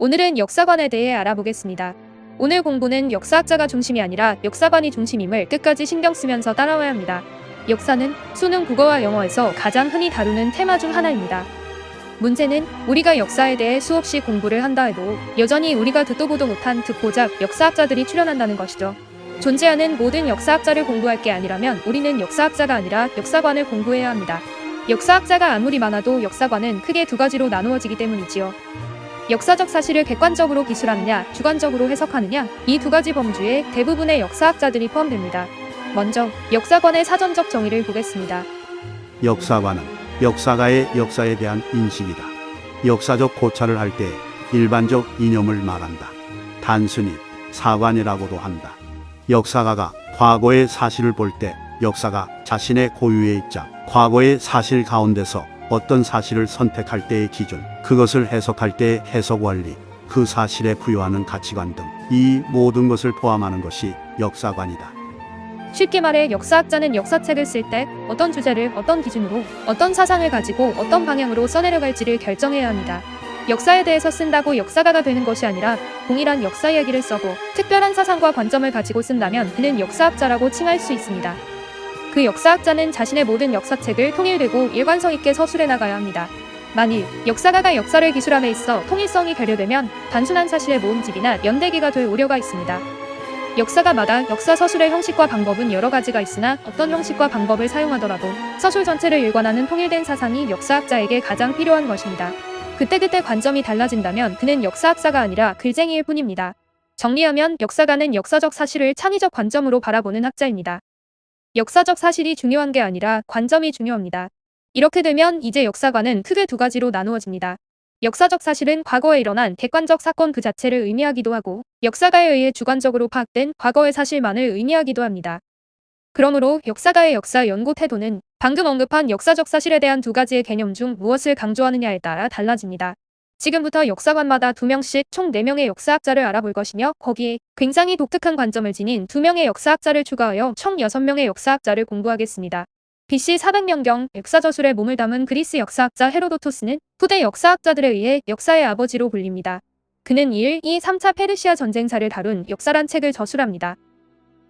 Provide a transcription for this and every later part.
오늘은 역사관에 대해 알아보겠습니다. 오늘 공부는 역사학자가 중심이 아니라 역사관이 중심임을 끝까지 신경 쓰면서 따라와야 합니다. 역사는 수능 국어와 영어에서 가장 흔히 다루는 테마 중 하나입니다. 문제는 우리가 역사에 대해 수없이 공부를 한다 해도 여전히 우리가 듣도 보도 못한 듣보잡 역사학자들이 출연한다는 것이죠. 존재하는 모든 역사학자를 공부할 게 아니라면 우리는 역사학자가 아니라 역사관을 공부해야 합니다. 역사학자가 아무리 많아도 역사관은 크게 두 가지로 나누어지기 때문이지요. 역사적 사실을 객관적으로 기술하느냐, 주관적으로 해석하느냐, 이 두 가지 범주에 대부분의 역사학자들이 포함됩니다. 먼저 역사관의 사전적 정의를 보겠습니다. 역사관은 역사가의 역사에 대한 인식이다. 역사적 고찰을 할 때 일반적 이념을 말한다. 단순히 사관이라고도 한다. 역사가가 과거의 사실을 볼 때 역사가 자신의 고유의 입장, 과거의 사실 가운데서 어떤 사실을 선택할 때의 기준, 그것을 해석할 때의 해석 원리, 그 사실에 부여하는 가치관 등 이 모든 것을 포함하는 것이 역사관이다. 쉽게 말해 역사학자는 역사책을 쓸 때 어떤 주제를 어떤 기준으로 어떤 사상을 가지고 어떤 방향으로 써내려갈지를 결정해야 합니다. 역사에 대해서 쓴다고 역사가가 되는 것이 아니라 동일한 역사 이야기를 써도 특별한 사상과 관점을 가지고 쓴다면 그는 역사학자라고 칭할 수 있습니다. 그 역사학자는 자신의 모든 역사책을 통일되고 일관성 있게 서술해 나가야 합니다. 만일 역사가가 역사를 기술함에 있어 통일성이 결여되면 단순한 사실의 모음집이나 연대기가 될 우려가 있습니다. 역사가마다 역사 서술의 형식과 방법은 여러 가지가 있으나 어떤 형식과 방법을 사용하더라도 서술 전체를 일관하는 통일된 사상이 역사학자에게 가장 필요한 것입니다. 그때그때 관점이 달라진다면 그는 역사학자가 아니라 글쟁이일 뿐입니다. 정리하면 역사가는 역사적 사실을 창의적 관점으로 바라보는 학자입니다. 역사적 사실이 중요한 게 아니라 관점이 중요합니다. 이렇게 되면 이제 역사관은 크게 두 가지로 나누어집니다. 역사적 사실은 과거에 일어난 객관적 사건 그 자체를 의미하기도 하고 역사가에 의해 주관적으로 파악된 과거의 사실만을 의미하기도 합니다. 그러므로 역사가의 역사 연구 태도는 방금 언급한 역사적 사실에 대한 두 가지의 개념 중 무엇을 강조하느냐에 따라 달라집니다. 지금부터 역사관마다 2명씩 총 4명의 역사학자를 알아볼 것이며 거기에 굉장히 독특한 관점을 지닌 2명의 역사학자를 추가하여 총 6명의 역사학자를 공부하겠습니다. BC 400년경 역사저술에 몸을 담은 그리스 역사학자 헤로도토스는 후대 역사학자들에 의해 역사의 아버지로 불립니다. 그는 1, 2, 3차 페르시아 전쟁사를 다룬 역사란 책을 저술합니다.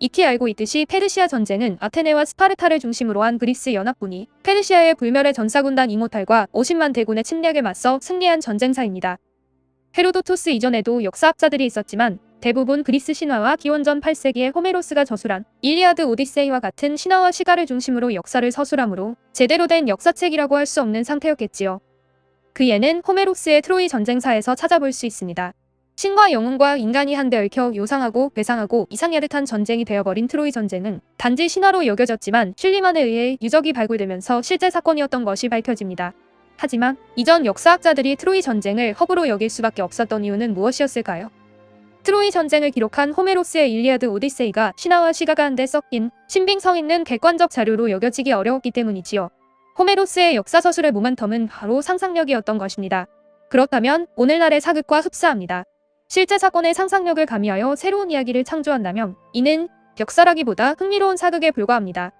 익히 알고 있듯이 페르시아 전쟁은 아테네와 스파르타를 중심으로 한 그리스 연합군이 페르시아의 불멸의 전사군단 이모탈과 50만 대군의 침략에 맞서 승리한 전쟁사입니다. 헤로도토스 이전에도 역사학자들이 있었지만 대부분 그리스 신화와 기원전 8세기의 호메로스가 저술한 일리아드 오디세이와 같은 신화와 시가를 중심으로 역사를 서술하므로 제대로 된 역사책이라고 할 수 없는 상태였겠지요. 그 예는 호메로스의 트로이 전쟁사에서 찾아볼 수 있습니다. 신과 영웅과 인간이 한데 얽혀 요상하고 괴상하고 이상야릇한 전쟁이 되어버린 트로이 전쟁은 단지 신화로 여겨졌지만 슐리만에 의해 유적이 발굴되면서 실제 사건이었던 것이 밝혀집니다. 하지만 이전 역사학자들이 트로이 전쟁을 허구로 여길 수밖에 없었던 이유는 무엇이었을까요? 트로이 전쟁을 기록한 호메로스의 일리아드 오디세이가 신화와 시가가 한데 섞인 신빙성 있는 객관적 자료로 여겨지기 어려웠기 때문이지요. 호메로스의 역사서술의 모멘텀은 바로 상상력이었던 것입니다. 그렇다면 오늘날의 사극과 흡사합니다. 실제 사건의 상상력을 가미하여 새로운 이야기를 창조한다면 이는 역사라기보다 흥미로운 사극에 불과합니다.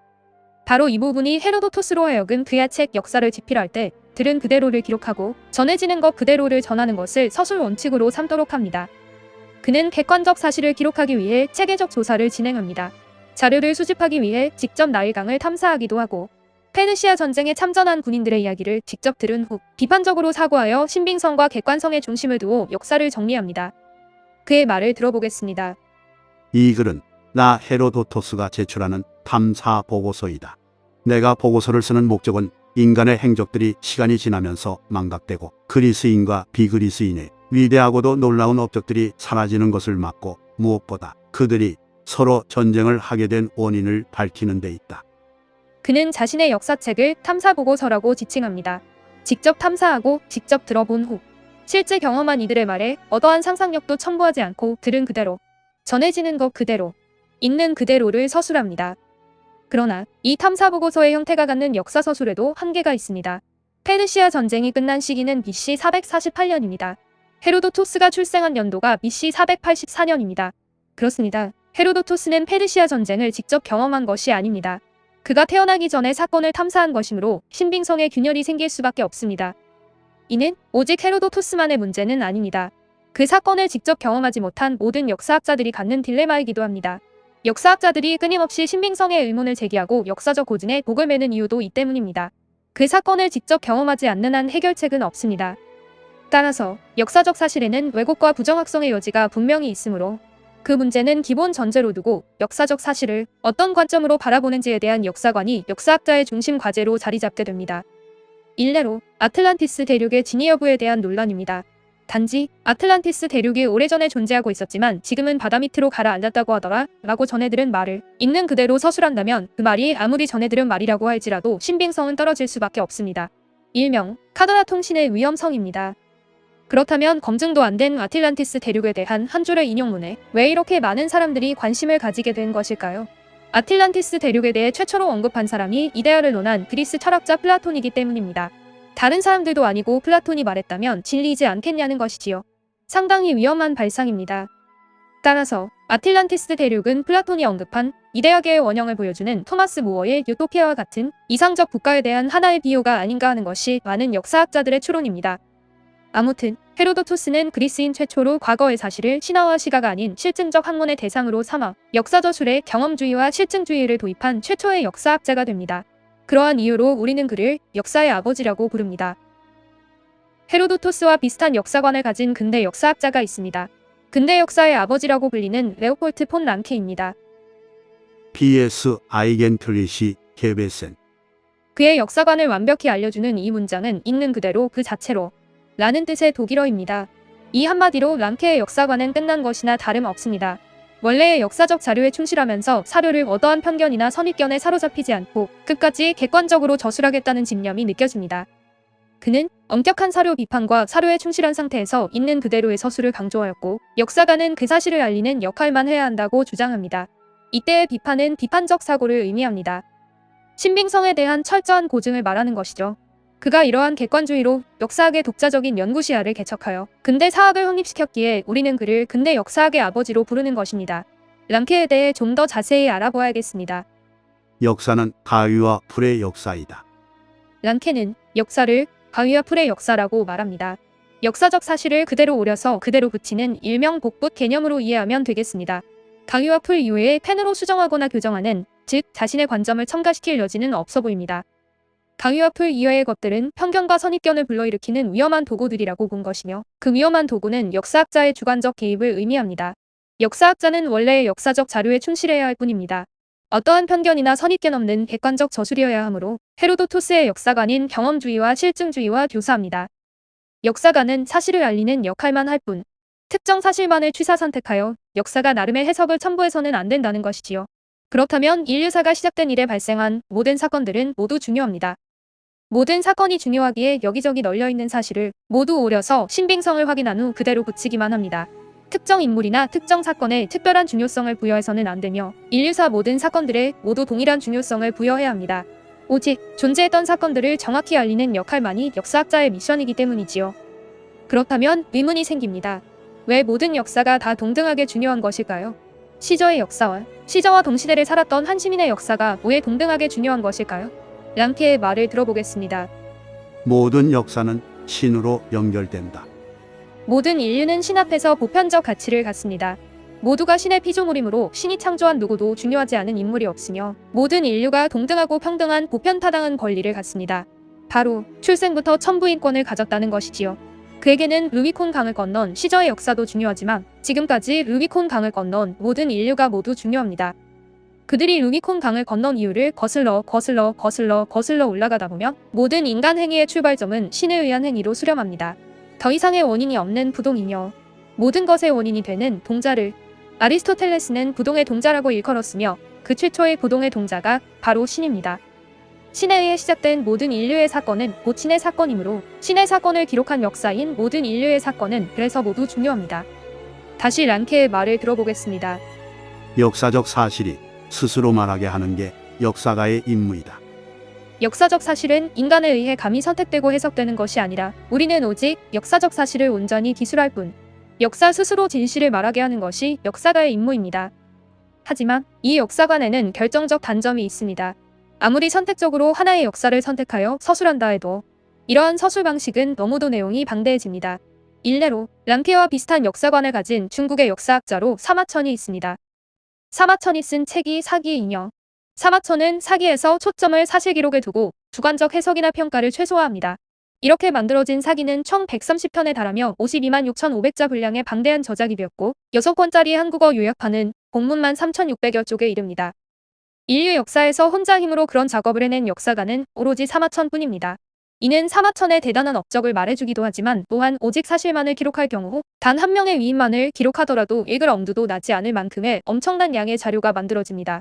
바로 이 부분이 헤로도토스로 하여금 그의 책 역사를 집필할 때 들은 그대로를 기록하고 전해지는 것 그대로를 전하는 것을 서술 원칙으로 삼도록 합니다. 그는 객관적 사실을 기록하기 위해 체계적 조사를 진행합니다. 자료를 수집하기 위해 직접 나일강을 탐사하기도 하고 페르시아 전쟁에 참전한 군인들의 이야기를 직접 들은 후 비판적으로 사고하여 신빙성과 객관성의 중심을 두어 역사를 정리합니다. 그의 말을 들어보겠습니다. 이 글은 나 헤로도토스가 제출하는 탐사 보고서이다. 내가 보고서를 쓰는 목적은 인간의 행적들이 시간이 지나면서 망각되고 그리스인과 비그리스인의 위대하고도 놀라운 업적들이 사라지는 것을 막고 무엇보다 그들이 서로 전쟁을 하게 된 원인을 밝히는 데 있다. 그는 자신의 역사책을 탐사보고서라고 지칭합니다. 직접 탐사하고 직접 들어본 후 실제 경험한 이들의 말에 어떠한 상상력도 첨부하지 않고 들은 그대로, 전해지는 것 그대로, 있는 그대로를 서술합니다. 그러나 이 탐사보고서의 형태가 갖는 역사서술에도 한계가 있습니다. 페르시아 전쟁이 끝난 시기는 BC 448년입니다. 헤로도토스가 출생한 연도가 BC 484년입니다. 그렇습니다. 헤로도토스는 페르시아 전쟁을 직접 경험한 것이 아닙니다. 그가 태어나기 전에 사건을 탐사한 것이므로 신빙성의 균열이 생길 수밖에 없습니다. 이는 오직 헤로도토스만의 문제는 아닙니다. 그 사건을 직접 경험하지 못한 모든 역사학자들이 갖는 딜레마이기도 합니다. 역사학자들이 끊임없이 신빙성의 의문을 제기하고 역사적 고증에 독을 매는 이유도 이 때문입니다. 그 사건을 직접 경험하지 않는 한 해결책은 없습니다. 따라서 역사적 사실에는 왜곡과 부정확성의 여지가 분명히 있으므로 그 문제는 기본 전제로 두고 역사적 사실을 어떤 관점으로 바라보는지에 대한 역사관이 역사학자의 중심 과제로 자리 잡게 됩니다. 일례로 아틀란티스 대륙의 진위 여부에 대한 논란입니다. 단지 아틀란티스 대륙이 오래전에 존재하고 있었지만 지금은 바다 밑으로 가라앉았다고 하더라 라고 전해들은 말을 있는 그대로 서술한다면 그 말이 아무리 전해들은 말이라고 할지라도 신빙성은 떨어질 수밖에 없습니다. 일명 카더나 통신의 위험성입니다. 그렇다면 검증도 안 된 아틀란티스 대륙에 대한 한 줄의 인용문에 왜 이렇게 많은 사람들이 관심을 가지게 된 것일까요? 아틀란티스 대륙에 대해 최초로 언급한 사람이 이데아를 논한 그리스 철학자 플라톤이기 때문입니다. 다른 사람들도 아니고 플라톤이 말했다면 진리이지 않겠냐는 것이지요. 상당히 위험한 발상입니다. 따라서 아틀란티스 대륙은 플라톤이 언급한 이데아계의 원형을 보여주는 토마스 무어의 유토피아와 같은 이상적 국가에 대한 하나의 비유가 아닌가 하는 것이 많은 역사학자들의 추론입니다. 아무튼 헤로도토스는 그리스인 최초로 과거의 사실을 신화와 시가가 아닌 실증적 학문의 대상으로 삼아 역사저술에 경험주의와 실증주의를 도입한 최초의 역사학자가 됩니다. 그러한 이유로 우리는 그를 역사의 아버지라고 부릅니다. 헤로도토스와 비슷한 역사관을 가진 근대 역사학자가 있습니다. 근대 역사의 아버지라고 불리는 레오폴트 폰 람케입니다. B.S. 아이겐틀리시 게베센. 그의 역사관을 완벽히 알려주는 이 문장은 있는 그대로 그 자체로 라는 뜻의 독일어입니다. 이 한마디로 람케의 역사관은 끝난 것이나 다름없습니다. 원래의 역사적 자료에 충실하면서 사료를 어떠한 편견이나 선입견에 사로잡히지 않고 끝까지 객관적으로 저술하겠다는 집념이 느껴집니다. 그는 엄격한 사료 비판과 사료에 충실한 상태에서 있는 그대로의 서술을 강조하였고 역사가는 그 사실을 알리는 역할만 해야 한다고 주장합니다. 이때의 비판은 비판적 사고를 의미합니다. 신빙성에 대한 철저한 고증을 말하는 것이죠. 그가 이러한 객관주의로 역사학의 독자적인 연구 시야를 개척하여 근대 사학을 확립시켰기에 우리는 그를 근대 역사학의 아버지로 부르는 것입니다. 람케에 대해 좀 더 자세히 알아보아야겠습니다. 역사는 가위와 풀의 역사이다. 람케는 역사를 가위와 풀의 역사라고 말합니다. 역사적 사실을 그대로 오려서 그대로 붙이는 일명 복붙 개념으로 이해하면 되겠습니다. 가위와 풀 이외에 펜으로 수정하거나 교정하는, 즉 자신의 관점을 첨가시킬 여지는 없어 보입니다. 가위와 풀 이외의 것들은 편견과 선입견을 불러일으키는 위험한 도구들이라고 본 것이며 그 위험한 도구는 역사학자의 주관적 개입을 의미합니다. 역사학자는 원래의 역사적 자료에 충실해야 할 뿐입니다. 어떠한 편견이나 선입견 없는 객관적 저술이어야 하므로 헤로도토스의 역사관인 경험주의와 실증주의와 교사합니다. 역사가는 사실을 알리는 역할만 할 뿐, 특정 사실만을 취사 선택하여 역사가 나름의 해석을 첨부해서는 안 된다는 것이지요. 그렇다면 인류사가 시작된 이래 발생한 모든 사건들은 모두 중요합니다. 모든 사건이 중요하기에 여기저기 널려있는 사실을 모두 오려서 신빙성을 확인한 후 그대로 붙이기만 합니다. 특정 인물이나 특정 사건에 특별한 중요성을 부여해서는 안 되며 인류사 모든 사건들에 모두 동일한 중요성을 부여해야 합니다. 오직 존재했던 사건들을 정확히 알리는 역할만이 역사학자의 미션이기 때문이지요. 그렇다면 의문이 생깁니다. 왜 모든 역사가 다 동등하게 중요한 것일까요? 시저의 역사와 시저와 동시대를 살았던 한 시민의 역사가 왜 동등하게 중요한 것일까요? 람케의 말을 들어보겠습니다. 모든 역사는 신으로 연결된다. 모든 인류는 신 앞에서 보편적 가치를 갖습니다. 모두가 신의 피조물이므로 신이 창조한 누구도 중요하지 않은 인물이 없으며 모든 인류가 동등하고 평등한 보편타당한 권리를 갖습니다. 바로 출생부터 천부인권을 가졌다는 것이지요. 그에게는 루비콘 강을 건넌 시저의 역사도 중요하지만 지금까지 루비콘 강을 건넌 모든 인류가 모두 중요합니다. 그들이 루비콘 강을 건넌 이유를 거슬러 올라가다 보면 모든 인간 행위의 출발점은 신에 의한 행위로 수렴합니다. 더 이상의 원인이 없는 부동이며 모든 것의 원인이 되는 동자를 아리스토텔레스는 부동의 동자라고 일컬었으며 그 최초의 부동의 동자가 바로 신입니다. 신에 의해 시작된 모든 인류의 사건은 곧 신의 사건이므로 신의 사건을 기록한 역사인 모든 인류의 사건은 그래서 모두 중요합니다. 다시 람케의 말을 들어보겠습니다. 역사적 사실이 스스로 말하게 하는 게 역사가의 임무이다. 역사적 사실은 인간에 의해 감히 선택되고 해석되는 것이 아니라 우리는 오직 역사적 사실을 온전히 기술할 뿐 역사 스스로 진실을 말하게 하는 것이 역사가의 임무입니다. 하지만 이 역사관에는 결정적 단점이 있습니다. 아무리 선택적으로 하나의 역사를 선택하여 서술한다 해도 이러한 서술 방식은 너무도 내용이 방대해집니다. 일례로 랑케와 비슷한 역사관을 가진 중국의 역사학자로 사마천이 있습니다. 사마천이 쓴 책이 사기의 인형. 사마천은 사기에서 초점을 사실 기록에 두고 주관적 해석이나 평가를 최소화합니다. 이렇게 만들어진 사기는 총 130편에 달하며 52만 6,500자 분량의 방대한 저작이 되었고 6권짜리 한국어 요약판은 본문만 3,600여 쪽에 이릅니다. 인류 역사에서 혼자 힘으로 그런 작업을 해낸 역사가는 오로지 사마천뿐입니다. 이는 사마천의 대단한 업적을 말해주기도 하지만 또한 오직 사실만을 기록할 경우 단 한 명의 위인만을 기록하더라도 읽을 엄두도 나지 않을 만큼의 엄청난 양의 자료가 만들어집니다.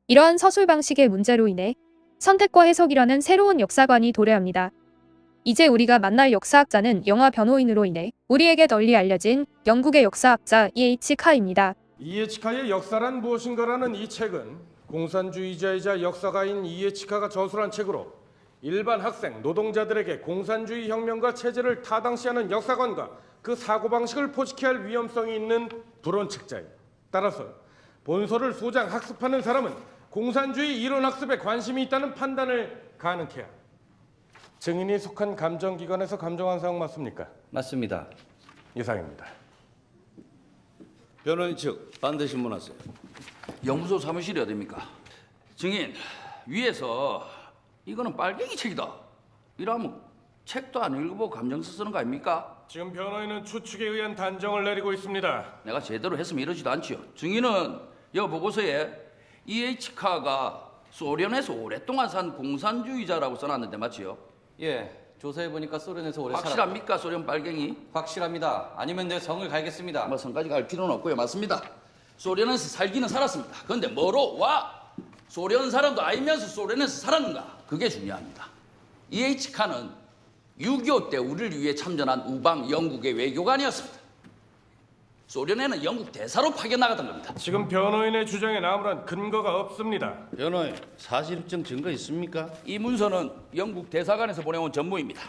이러한 서술 방식의 문제로 인해 선택과 해석이라는 새로운 역사관이 도래합니다. 이제 우리가 만날 역사학자는 영화 변호인으로 인해 우리에게 널리 알려진 영국의 역사학자 E.H. 카입니다. E.H. 카의 역사란 무엇인가라는 이 책은 공산주의자이자 역사가인 E.H. 카가 저술한 책으로 일반 학생, 노동자들에게 공산주의 혁명과 체제를 타당시하는 역사관과 그 사고방식을 포식해야 할 위험성이 있는 불온책자입니다. 따라서 본서를 소장 학습하는 사람은 공산주의 이론학습에 관심이 있다는 판단을 가능케 합니다. 증인이 속한 감정기관에서 감정한 사항 맞습니까? 맞습니다. 이상입니다. 변호인 측 반드시 문하세요. 연구소 사무실이 어딥니까? 증인, 위에서 이거는 빨갱이 책이다 이러면 책도 안 읽어보고 감정서 쓰는 거 아닙니까? 지금 변호인은 추측에 의한 단정을 내리고 있습니다. 내가 제대로 했으면 이러지도 않지요. 증인은 여 보고서에 E.H. 카가 소련에서 오랫동안 산 공산주의자라고 써놨는데 맞지요? 예, 조사해 보니까 소련에서 오래 확실합니까? 소련 빨갱이? 확실합니다. 아니면 내 성을 갈겠습니다. 뭐 성까지 갈 필요는 없고요. 맞습니다. 소련에서 살기는 살았습니다. 그런데 뭐로 와? 소련 사람도 알면서 소련에서 살았는가? 그게 중요합니다. E.H. 카는 6.25 때 우리를 위해 참전한 우방 영국의 외교관이었습니다. 소련에는 영국 대사로 파견나갔던 겁니다. 지금 변호인의 주장에 아무런 근거가 없습니다. 변호인, 사실입증 증거 있습니까? 이 문서는 영국 대사관에서 보내온 전무입니다.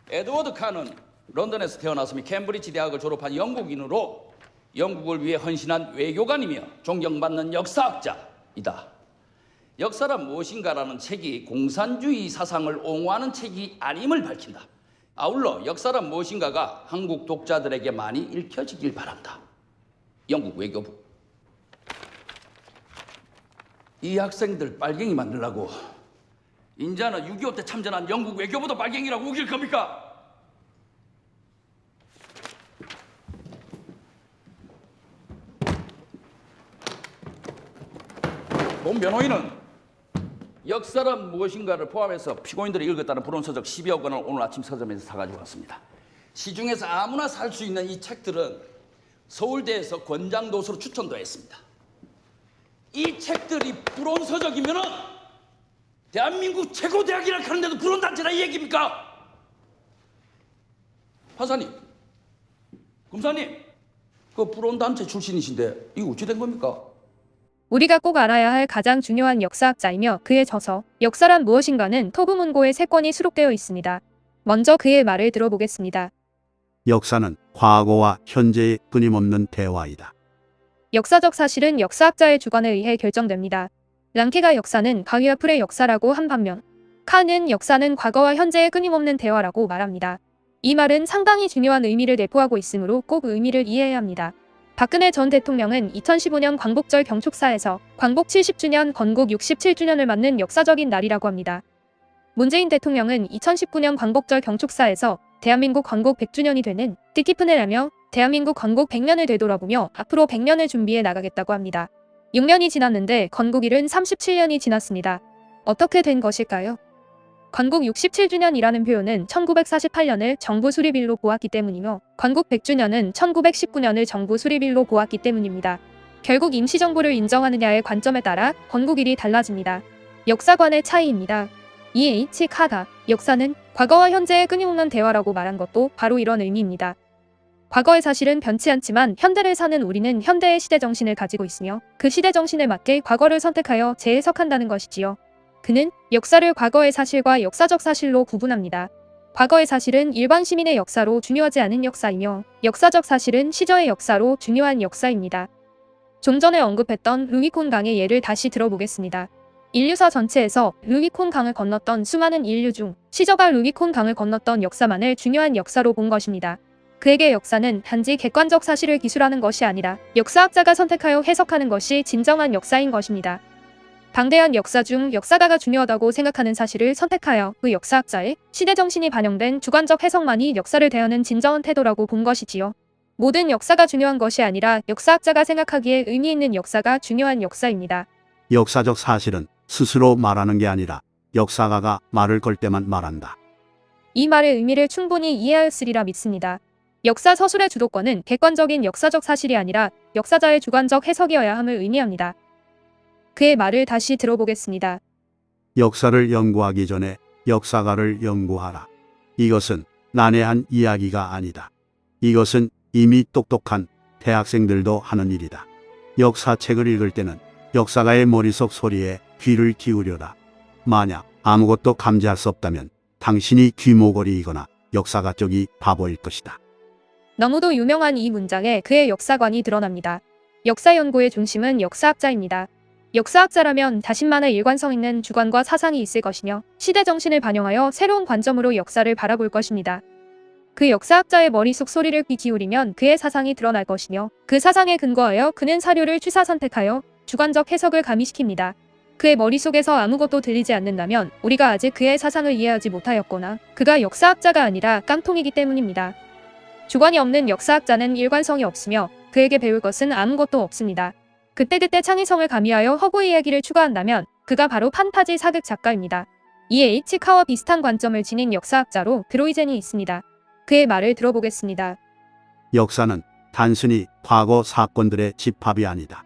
에드워드 칸은 런던에서 태어났으며 캠브리지 대학을 졸업한 영국인으로 영국을 위해 헌신한 외교관이며 존경받는 역사학자이다. 역사란 무엇인가라는 책이 공산주의 사상을 옹호하는 책이 아님을 밝힌다. 아울러 역사란 무엇인가가 한국 독자들에게 많이 읽혀지길 바란다. 영국 외교부. 이 학생들 빨갱이 만들라고 인자는 6.25 때 참전한 영국 외교부도 빨갱이라고 우길 겁니까? 본 변호인은 역사란 무엇인가를 포함해서 피고인들이 읽었다는 불온서적 10여 권을 오늘 아침 서점에서 사가지고 왔습니다. 시중에서 아무나 살 수 있는 이 책들은 서울대에서 권장도서로 추천도 했습니다. 이 책들이 불온서적이면은 대한민국 최고 대학이라 하는데도 불온단체라 이 얘기입니까? 판사님, 검사님, 그 불온단체 출신이신데 이거 어찌 된 겁니까? 우리가 꼭 알아야 할 가장 중요한 역사학자이며 그의 저서 역사란 무엇인가는 토브문고의 3권이 수록되어 있습니다. 먼저 그의 말을 들어보겠습니다. 역사는 과거와 현재의 끊임없는 대화이다. 역사적 사실은 역사학자의 주관에 의해 결정됩니다. 랑케가 역사는 가위와 풀의 역사라고 한 반면 칸은 역사는 과거와 현재의 끊임없는 대화라고 말합니다. 이 말은 상당히 중요한 의미를 내포하고 있으므로 꼭 의미를 이해해야 합니다. 박근혜 전 대통령은 2015년 광복절 경축사에서 광복 70주년 건국 67주년을 맞는 역사적인 날이라고 합니다. 문재인 대통령은 2019년 광복절 경축사에서 대한민국 건국 100주년이 되는 뜻깊은 해라며 대한민국 건국 100년을 되돌아보며 앞으로 100년을 준비해 나가겠다고 합니다. 6년이 지났는데 건국일은 37년이 지났습니다. 어떻게 된 것일까요? 건국 67주년이라는 표현은 1948년을 정부 수립일로 보았기 때문이며 건국 100주년은 1919년을 정부 수립일로 보았기 때문입니다. 결국 임시정부를 인정하느냐의 관점에 따라 건국일이 달라집니다. 역사관의 차이입니다. E.H. 카가 역사는 과거와 현재의 끊임없는 대화라고 말한 것도 바로 이런 의미입니다. 과거의 사실은 변치 않지만 현대를 사는 우리는 현대의 시대정신을 가지고 있으며 그 시대정신에 맞게 과거를 선택하여 재해석한다는 것이지요. 그는 역사를 과거의 사실과 역사적 사실로 구분합니다. 과거의 사실은 일반 시민의 역사로 중요하지 않은 역사이며 역사적 사실은 시저의 역사로 중요한 역사입니다. 좀 전에 언급했던 루이콘 강의 예를 다시 들어보겠습니다. 인류사 전체에서 루이콘 강을 건넜던 수많은 인류 중 시저가 루이콘 강을 건넜던 역사만을 중요한 역사로 본 것입니다. 그에게 역사는 단지 객관적 사실을 기술하는 것이 아니라 역사학자가 선택하여 해석하는 것이 진정한 역사인 것입니다. 방대한 역사 중 역사가가 중요하다고 생각하는 사실을 선택하여 그 역사학자의 시대정신이 반영된 주관적 해석만이 역사를 대하는 진정한 태도라고 본 것이지요. 모든 역사가 중요한 것이 아니라 역사학자가 생각하기에 의미 있는 역사가 중요한 역사입니다. 역사적 사실은 스스로 말하는 게 아니라 역사가가 말을 걸 때만 말한다. 이 말의 의미를 충분히 이해하였으리라 믿습니다. 역사 서술의 주도권은 객관적인 역사적 사실이 아니라 역사자의 주관적 해석이어야 함을 의미합니다. 그의 말을 다시 들어보겠습니다. 역사를 연구하기 전에 역사가를 연구하라. 이것은 난해한 이야기가 아니다. 이것은 이미 똑똑한 대학생들도 하는 일이다. 역사책을 읽을 때는 역사가의 머릿속 소리에 귀를 기울여라. 만약 아무것도 감지할 수 없다면 당신이 귀모거리이거나 역사가 쪽이 바보일 것이다. 너무도 유명한 이 문장에 그의 역사관이 드러납니다. 역사 연구의 중심은 역사학자입니다. 역사학자라면 자신만의 일관성 있는 주관과 사상이 있을 것이며 시대 정신을 반영하여 새로운 관점으로 역사를 바라볼 것입니다. 그 역사학자의 머릿속 소리를 귀 기울이면 그의 사상이 드러날 것이며 그 사상에 근거하여 그는 사료를 취사 선택하여 주관적 해석을 가미시킵니다. 그의 머릿속에서 아무것도 들리지 않는다면 우리가 아직 그의 사상을 이해하지 못하였거나 그가 역사학자가 아니라 깡통이기 때문입니다. 주관이 없는 역사학자는 일관성이 없으며 그에게 배울 것은 아무것도 없습니다. 그때그때 창의성을 가미하여 허구 이야기를 추가한다면 그가 바로 판타지 사극 작가입니다. 이에 H카와 비슷한 관점을 지닌 역사학자로 드로이젠이 있습니다. 그의 말을 들어보겠습니다. 역사는 단순히 과거 사건들의 집합이 아니다.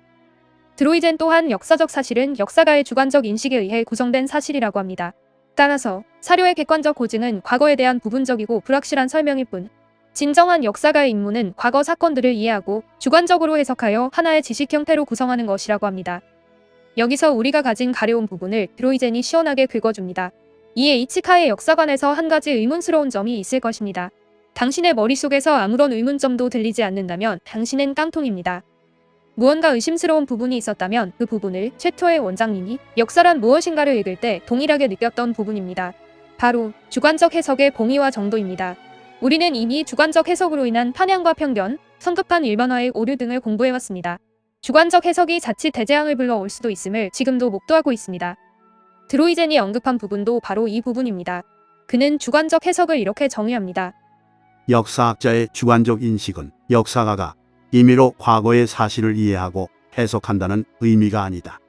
드로이젠 또한 역사적 사실은 역사가의 주관적 인식에 의해 구성된 사실이라고 합니다. 따라서 사료의 객관적 고증은 과거에 대한 부분적이고 불확실한 설명일 뿐, 진정한 역사가의 임무는 과거 사건들을 이해하고 주관적으로 해석하여 하나의 지식 형태로 구성하는 것이라고 합니다. 여기서 우리가 가진 가려운 부분을 드로이젠이 시원하게 긁어줍니다. 이에 H카의 역사관에서 한 가지 의문스러운 점이 있을 것입니다. 당신의 머릿속에서 아무런 의문점도 들리지 않는다면 당신은 깡통입니다. 무언가 의심스러운 부분이 있었다면 그 부분을 최초의 원장님이 역사란 무엇인가를 읽을 때 동일하게 느꼈던 부분입니다. 바로 주관적 해석의 봉의와 정도입니다. 우리는 이미 주관적 해석으로 인한 편향과 편견, 성급한 일반화의 오류 등을 공부해왔습니다. 주관적 해석이 자칫 대재앙을 불러올 수도 있음을 지금도 목도하고 있습니다. 드로이젠이 언급한 부분도 바로 이 부분입니다. 그는 주관적 해석을 이렇게 정의합니다. 역사학자의 주관적 인식은 역사가가 임의로 과거의 사실을 이해하고 해석한다는 의미가 아니다.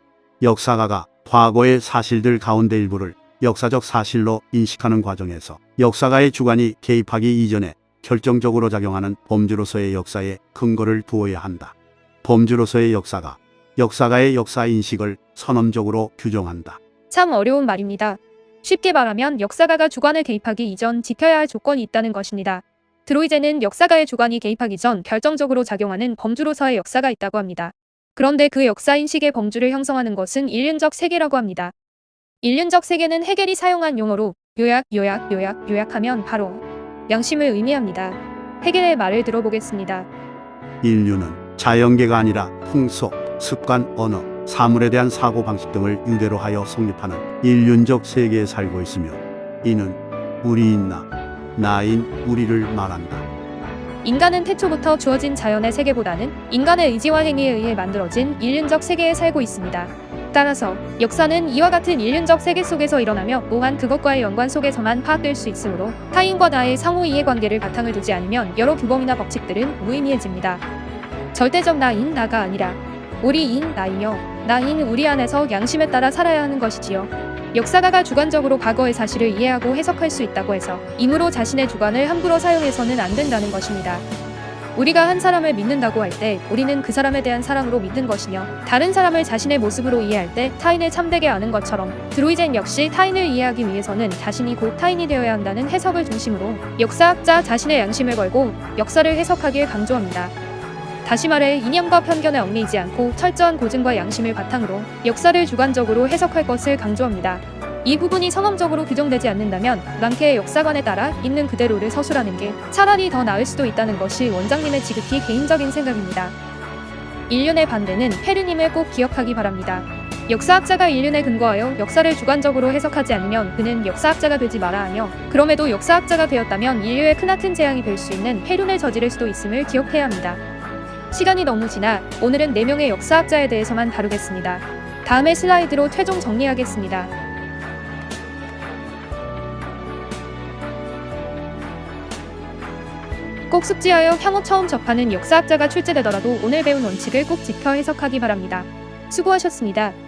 역사가가 과거의 사실들 가운데 일부를 역사적 사실로 인식하는 과정에서 역사가의 주관이 개입하기 이전에 결정적으로 작용하는 범주로서의 역사에 근거를 두어야 한다. 범주로서의 역사가 역사가의 역사 인식을 선언적으로 규정한다. 참 어려운 말입니다. 쉽게 말하면 역사가가 주관을 개입하기 이전 지켜야 할 조건이 있다는 것입니다. 드로이젠은 역사가의 주관이 개입하기 전 결정적으로 작용하는 범주로서의 역사가 있다고 합니다. 그런데 그 역사 인식의 범주를 형성하는 것은 일륜적 세계라고 합니다. 일륜적 세계는 헤겔이 사용한 용어로 요약하면 바로 양심을 의미합니다. 헤겔의 말을 들어보겠습니다. 인류는 자연계가 아니라 풍속, 습관, 언어, 사물에 대한 사고방식 등을 유대로 하여 성립하는 일륜적 세계에 살고 있으며 이는 우리인 나인 우리를 말한다. 인간은 태초부터 주어진 자연의 세계보다는 인간의 의지와 행위에 의해 만들어진 일륜적 세계에 살고 있습니다. 따라서 역사는 이와 같은 일륜적 세계 속에서 일어나며 또한 그것과의 연관 속에서만 파악될 수 있으므로 타인과 나의 상호 이해관계를 바탕을 두지 않으면 여러 규범이나 법칙들은 무의미해집니다. 절대적 나인 나가 아니라 우리인 나이며 나인 우리 안에서 양심에 따라 살아야 하는 것이지요. 역사가가 주관적으로 과거의 사실을 이해하고 해석할 수 있다고 해서 임으로 자신의 주관을 함부로 사용해서는 안 된다는 것입니다. 우리가 한 사람을 믿는다고 할 때 우리는 그 사람에 대한 사랑으로 믿는 것이며 다른 사람을 자신의 모습으로 이해할 때 타인을 참되게 아는 것처럼 드로이젠 역시 타인을 이해하기 위해서는 자신이 곧 타인이 되어야 한다는 해석을 중심으로 역사학자 자신의 양심을 걸고 역사를 해석하길 강조합니다. 다시 말해 이념과 편견에 얽매이지 않고 철저한 고증과 양심을 바탕으로 역사를 주관적으로 해석할 것을 강조합니다. 이 부분이 성험적으로 규정되지 않는다면 랑케의 역사관에 따라 있는 그대로를 서술하는 게 차라리 더 나을 수도 있다는 것이 원장님의 지극히 개인적인 생각입니다. 인륜의 반대는 페르님을 꼭 기억하기 바랍니다. 역사학자가 인륜에 근거하여 역사를 주관적으로 해석하지 않으면 그는 역사학자가 되지 마라 하며, 그럼에도 역사학자가 되었다면 인류에 크나큰 재앙이 될 수 있는 폐륜을 저지를 수도 있음을 기억해야 합니다. 시간이 너무 지나 오늘은 4명의 역사학자에 대해서만 다루겠습니다. 다음의 슬라이드로 최종 정리하겠습니다. 꼭 숙지하여 향후 처음 접하는 역사학자가 출제되더라도 오늘 배운 원칙을 꼭 지켜 해석하기 바랍니다. 수고하셨습니다.